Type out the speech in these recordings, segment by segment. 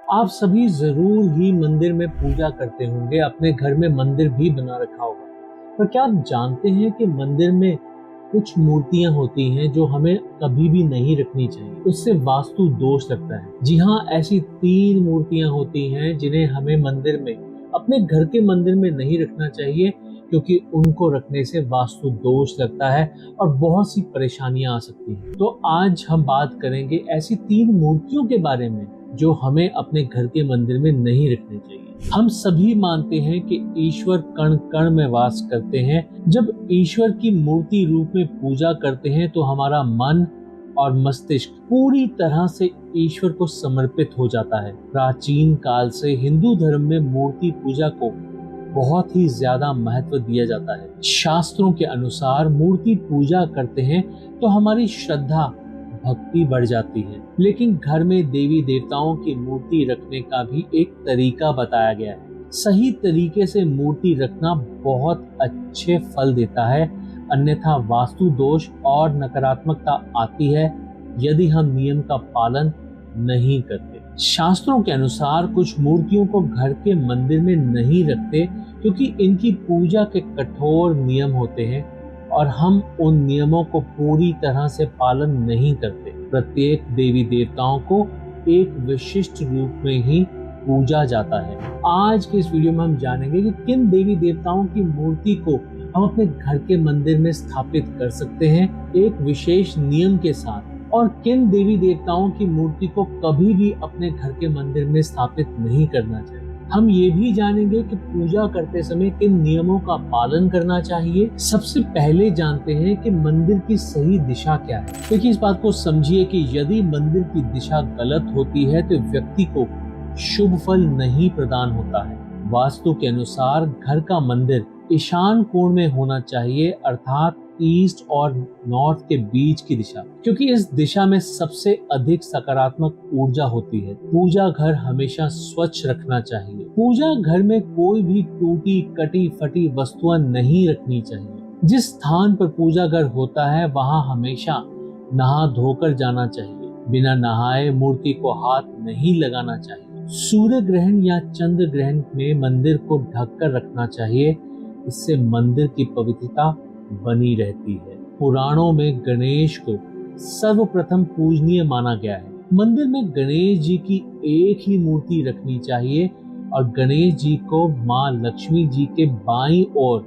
आप सभी जरूर ही मंदिर में पूजा करते होंगे, अपने घर में मंदिर भी बना रखा होगा। पर क्या आप जानते हैं कि मंदिर में कुछ मूर्तियां होती हैं जो हमें कभी भी नहीं रखनी चाहिए, उससे वास्तु दोष लगता है। जी हाँ, ऐसी 3 मूर्तियां होती हैं जिन्हें हमें मंदिर में, अपने घर के मंदिर में नहीं रखना चाहिए, क्योंकि उनको रखने से वास्तु दोष लगता है और बहुत सी परेशानियां आ सकती हैं। तो आज हम बात करेंगे ऐसी 3 मूर्तियों के बारे में जो हमें अपने घर के मंदिर में नहीं रखने चाहिए। हम सभी मानते हैं कि ईश्वर कण कण में वास करते हैं। जब ईश्वर की मूर्ति रूप में पूजा करते हैं तो हमारा मन और मस्तिष्क पूरी तरह से ईश्वर को समर्पित हो जाता है। प्राचीन काल से हिंदू धर्म में मूर्ति पूजा को बहुत ही ज्यादा महत्व दिया जाता है। शास्त्रों के अनुसार मूर्ति पूजा करते हैं तो हमारी श्रद्धा भक्ति बढ़ जाती है। लेकिन घर में देवी देवताओं की मूर्ति रखने का भी एक तरीका बताया गया है। सही तरीके से मूर्ति रखना बहुत अच्छे फल देता है, अन्यथा वास्तु दोष और नकारात्मकता आती है यदि हम नियम का पालन नहीं करते। शास्त्रों के अनुसार कुछ मूर्तियों को घर के मंदिर में नहीं रखते क्योंकि इनकी पूजा के कठोर नियम होते हैं और हम उन नियमों को पूरी तरह से पालन नहीं करते। प्रत्येक देवी देवताओं को एक विशिष्ट रूप में ही पूजा जाता है। आज के इस वीडियो में हम जानेंगे कि किन देवी देवताओं की मूर्ति को हम अपने घर के मंदिर में स्थापित कर सकते हैं एक विशेष नियम के साथ, और किन देवी देवताओं की मूर्ति को कभी भी अपने घर के मंदिर में स्थापित नहीं करना चाहिए। हम ये भी जानेंगे कि पूजा करते समय किन नियमों का पालन करना चाहिए। सबसे पहले जानते हैं कि मंदिर की सही दिशा क्या है। देखिए, इस बात को समझिए कि यदि मंदिर की दिशा गलत होती है तो व्यक्ति को शुभ फल नहीं प्रदान होता है। वास्तु के अनुसार घर का मंदिर ईशान कोण में होना चाहिए, अर्थात ईस्ट और नॉर्थ के बीच की दिशा, क्योंकि इस दिशा में सबसे अधिक सकारात्मक ऊर्जा होती है। पूजा घर हमेशा स्वच्छ रखना चाहिए। पूजा घर में कोई भी टूटी कटी फटी वस्तुएं नहीं रखनी चाहिए। जिस स्थान पर पूजा घर होता है वहां हमेशा नहा धोकर जाना चाहिए। बिना नहाए मूर्ति को हाथ नहीं लगाना चाहिए। सूर्य ग्रहण या चंद्र ग्रहण में मंदिर को ढककर रखना चाहिए, इससे मंदिर की पवित्रता बनी रहती है। पुराणों में गणेश को सर्वप्रथम पूजनीय माना गया है। मंदिर में गणेश जी की एक ही मूर्ति रखनी चाहिए और गणेश जी को माँ लक्ष्मी जी के बाईं ओर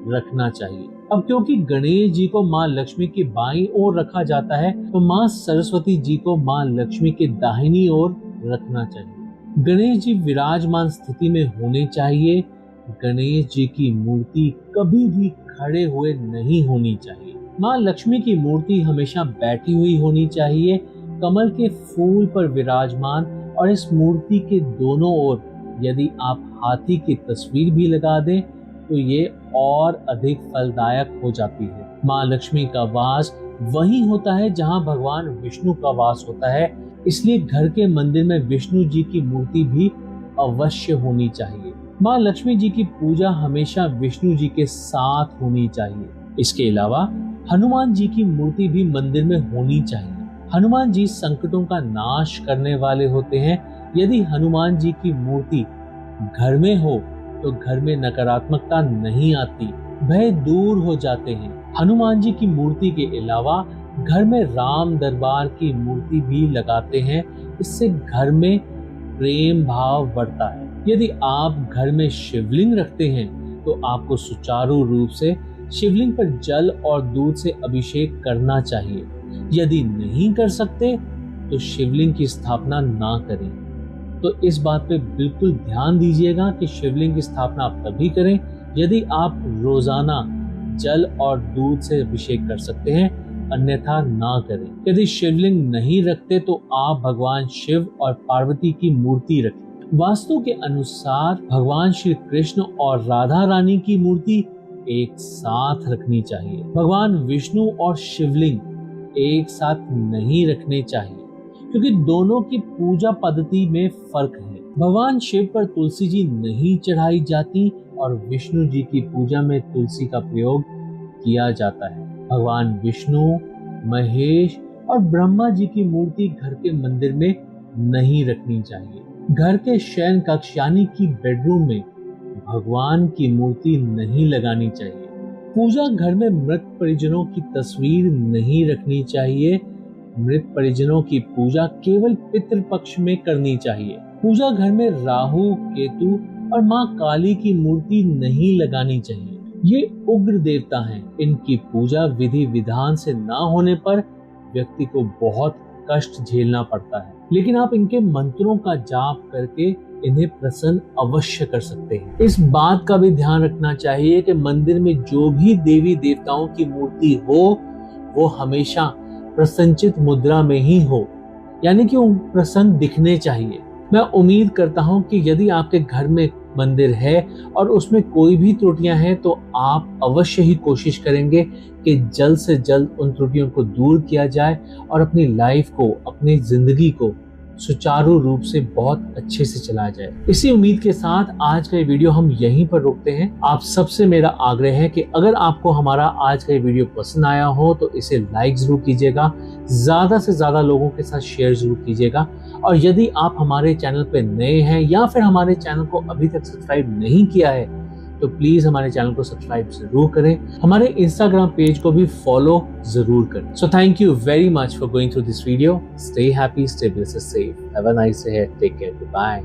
रखना चाहिए। अब क्योंकि गणेश जी को माँ लक्ष्मी की बाईं ओर रखा जाता है तो माँ सरस्वती जी को माँ लक्ष्मी के दाहिनी ओर रखना चाहिए। गणेश जी विराजमान स्थिति में होने चाहिए। गणेश जी की मूर्ति कभी भी खड़े हुए नहीं होनी चाहिए। माँ लक्ष्मी की मूर्ति हमेशा बैठी हुई होनी चाहिए, कमल के फूल पर विराजमान, और इस मूर्ति के दोनों ओर यदि आप हाथी की तस्वीर भी लगा दें तो ये और अधिक फलदायक हो जाती है। माँ लक्ष्मी का वास वहीं होता है जहाँ भगवान विष्णु का वास होता है, इसलिए घर के मंदिर में विष्णु जी की मूर्ति भी अवश्य होनी चाहिए। माँ लक्ष्मी जी की पूजा हमेशा विष्णु जी के साथ होनी चाहिए। इसके अलावा हनुमान जी की मूर्ति भी मंदिर में होनी चाहिए। हनुमान जी संकटों का नाश करने वाले होते हैं। यदि हनुमान जी की मूर्ति घर में हो तो घर में नकारात्मकता नहीं आती, भय दूर हो जाते हैं। हनुमान जी की मूर्ति के अलावा घर में राम दरबार की मूर्ति भी लगाते हैं, इससे घर में प्रेम भाव बढ़ता है। यदि आप घर में शिवलिंग रखते हैं तो आपको सुचारू रूप से शिवलिंग पर जल और दूध से अभिषेक करना चाहिए। यदि नहीं कर सकते तो शिवलिंग की स्थापना ना करें। तो इस बात पे बिल्कुल ध्यान दीजिएगा कि शिवलिंग की स्थापना आप तभी करें यदि आप रोजाना जल और दूध से अभिषेक कर सकते हैं, अन्यथा ना करें। यदि शिवलिंग नहीं रखते तो आप भगवान शिव और पार्वती की मूर्ति रखें। वास्तु के अनुसार भगवान श्री कृष्ण और राधा रानी की मूर्ति एक साथ रखनी चाहिए। भगवान विष्णु और शिवलिंग एक साथ नहीं रखने चाहिए क्योंकि दोनों की पूजा पद्धति में फर्क है। भगवान शिव पर तुलसी जी नहीं चढ़ाई जाती और विष्णु जी की पूजा में तुलसी का प्रयोग किया जाता है। भगवान विष्णु, महेश और ब्रह्मा जी की मूर्ति घर के मंदिर में नहीं रखनी चाहिए। घर के शयन कक्ष यानी कि बेडरूम में भगवान की मूर्ति नहीं लगानी चाहिए। पूजा घर में मृत परिजनों की तस्वीर नहीं रखनी चाहिए। मृत परिजनों की पूजा केवल पितृपक्ष में करनी चाहिए। पूजा घर में राहु, केतु और माँ काली की मूर्ति नहीं लगानी चाहिए। ये उग्र देवता हैं। इनकी पूजा विधि विधान से ना होने पर व्यक्ति को बहुत कष्ट झेलना पड़ता है, लेकिन आप इनके मंत्रों का जाप करके इन्हें प्रसन्न अवश्य कर सकते हैं। इस बात का भी ध्यान रखना चाहिए कि मंदिर में जो भी देवी देवताओं की मूर्ति हो वो हमेशा प्रसन्नचित मुद्रा में ही हो, यानी कि वो प्रसन्न दिखने चाहिए। मैं उम्मीद करता हूं कि यदि आपके घर में मंदिर है और उसमें कोई भी त्रुटियां हैं तो आप अवश्य ही कोशिश करेंगे कि जल्द से जल्द उन त्रुटियों को दूर किया जाए और अपनी लाइफ को, अपनी जिंदगी को सुचारू रूप से बहुत अच्छे से चलाया जाए। इसी उम्मीद के साथ आज का ये वीडियो हम यहीं पर रोकते हैं। आप सबसे मेरा आग्रह है कि अगर आपको हमारा आज का ये वीडियो पसंद आया हो तो इसे लाइक जरूर कीजिएगा, ज्यादा से ज्यादा लोगों के साथ शेयर जरूर कीजिएगा। और यदि आप हमारे चैनल पे नए हैं या फिर हमारे चैनल को अभी तक सब्सक्राइब नहीं किया है तो प्लीज हमारे चैनल को सब्सक्राइब जरूर करें। हमारे इंस्टाग्राम पेज को भी फॉलो जरूर करें। So thank you very much for going through this video. Stay happy, stay blessed, safe. Have a nice day, take care, bye.